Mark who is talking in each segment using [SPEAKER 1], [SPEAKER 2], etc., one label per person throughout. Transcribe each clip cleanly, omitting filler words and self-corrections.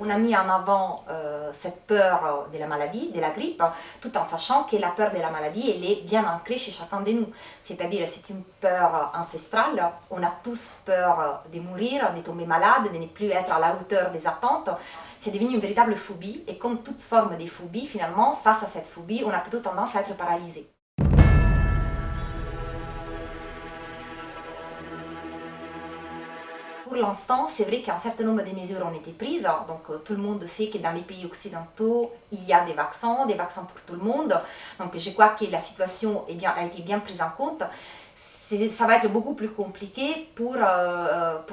[SPEAKER 1] On a mis en avant cette peur de la maladie, de la grippe, tout en sachant que la peur de la maladie, elle est bien ancrée chez chacun de nous. C'est-à-dire, c'est une peur ancestrale. On a tous peur de mourir, de tomber malade, de ne plus être à la hauteur des attentes. C'est devenu une véritable phobie. Et comme toute forme de phobie, finalement, face à cette phobie, on a plutôt tendance à être paralysé. Pour l'instant, c'est vrai qu'un certain nombre de mesures ont été prises. Donc, tout le monde sait que dans les pays occidentaux, il y a des vaccins pour tout le monde. Donc, je crois que la situation a été bien prise en compte. Ça va être beaucoup plus compliqué pour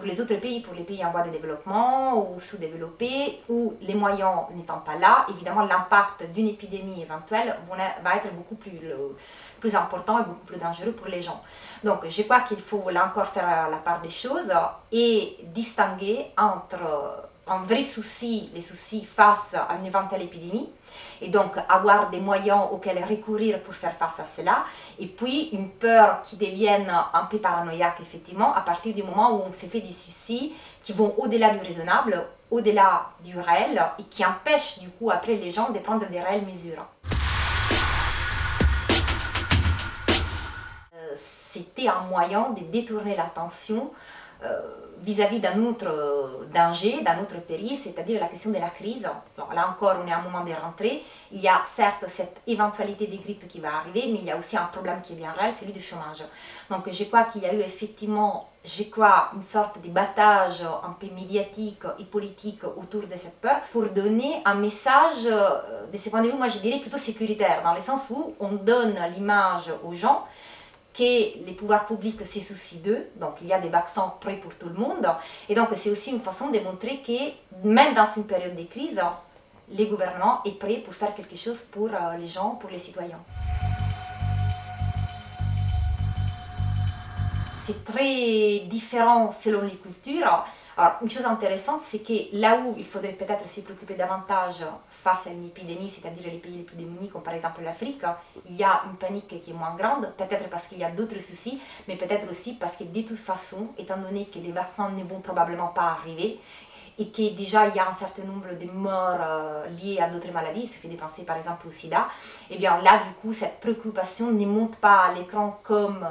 [SPEAKER 1] les autres pays, pour les pays en voie de développement ou sous-développés, où les moyens n'étant pas là, évidemment l'impact d'une épidémie éventuelle va être beaucoup plus important et beaucoup plus dangereux pour les gens. Donc je crois qu'il faut là encore faire la part des choses et distinguer entre un vrai souci, les soucis face à une éventuelle épidémie, et donc avoir des moyens auxquels recourir pour faire face à cela, et puis une peur qui devienne un peu paranoïaque, effectivement, à partir du moment où on se fait des soucis qui vont au-delà du raisonnable, au-delà du réel, et qui empêchent du coup après les gens de prendre des réelles mesures. C'était un moyen de détourner l'attention vis-à-vis d'un autre danger, d'un autre péril, c'est-à-dire la question de la crise. Alors, là encore, on est à un moment de rentrée. Il y a certes cette éventualité des grippes qui va arriver, mais il y a aussi un problème qui est bien réel, celui du chômage. Donc je crois qu'il y a eu effectivement, une sorte de battage un peu médiatique et politique autour de cette peur pour donner un message, de ce point de vue, moi je dirais plutôt sécuritaire, dans le sens où on donne l'image aux gens que les pouvoirs publics se soucient d'eux, donc il y a des vaccins prêts pour tout le monde, et donc c'est aussi une façon de montrer que même dans une période de crise, le gouvernement est prêt pour faire quelque chose pour les gens, pour les citoyens. C'est très différent selon les cultures. Alors, une chose intéressante, c'est que là où il faudrait peut-être se préoccuper davantage face à une épidémie, c'est-à-dire les pays les plus démunis, comme par exemple l'Afrique, il y a une panique qui est moins grande, peut-être parce qu'il y a d'autres soucis, mais peut-être aussi parce que de toute façon, étant donné que les vaccins ne vont probablement pas arriver, et que déjà il y a un certain nombre de morts liées à d'autres maladies, il suffit de penser par exemple au sida, et bien là du coup cette préoccupation ne monte pas à l'écran comme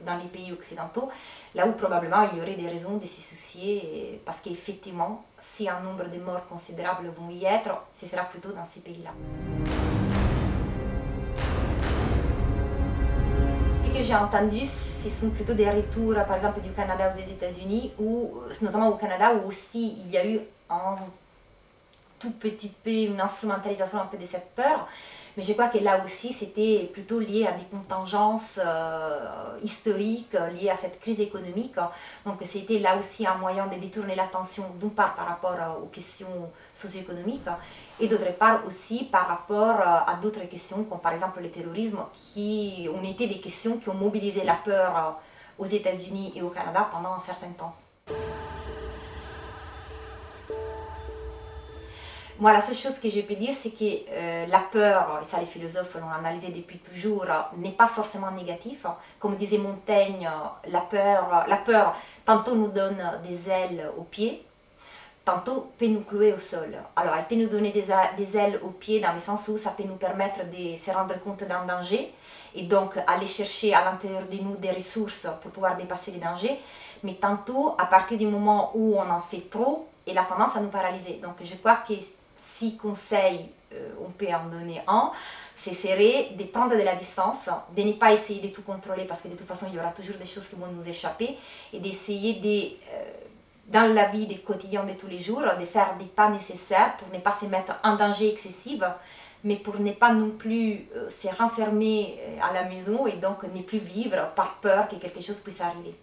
[SPEAKER 1] dans les pays occidentaux, là où probablement il y aurait des raisons de s'y soucier, parce qu'effectivement, si un nombre de morts considérables vont y être, ce sera plutôt dans ces pays-là. Ce que j'ai entendu, ce sont plutôt des retours, par exemple du Canada ou des États-Unis, notamment au Canada, où aussi il y a eu un tout petit peu une instrumentalisation un peu de cette peur. Mais je crois que là aussi, c'était plutôt lié à des contingences historiques, liées à cette crise économique. Donc c'était là aussi un moyen de détourner l'attention, d'une part par rapport aux questions socio-économiques, et d'autre part aussi par rapport à d'autres questions, comme par exemple le terrorisme, qui ont été des questions qui ont mobilisé la peur aux États-Unis et au Canada pendant un certain temps. Moi, la seule chose que je peux dire, c'est que la peur, et ça les philosophes l'ont analysé depuis toujours, n'est pas forcément négatif. Comme disait Montaigne, la peur tantôt nous donne des ailes aux pieds, tantôt peut nous clouer au sol. Alors, elle peut nous donner des ailes aux pieds dans le sens où ça peut nous permettre de se rendre compte d'un danger et donc aller chercher à l'intérieur de nous des ressources pour pouvoir dépasser les dangers. Mais tantôt, à partir du moment où on en fait trop, elle a tendance à nous paralyser. Donc, je crois que si conseil on peut en donner un, ce serait de prendre de la distance, de ne pas essayer de tout contrôler parce que de toute façon il y aura toujours des choses qui vont nous échapper, et d'essayer dans la vie des quotidiens de tous les jours, de faire des pas nécessaires pour ne pas se mettre en danger excessif, mais pour ne pas non plus se renfermer à la maison et donc ne plus vivre par peur que quelque chose puisse arriver.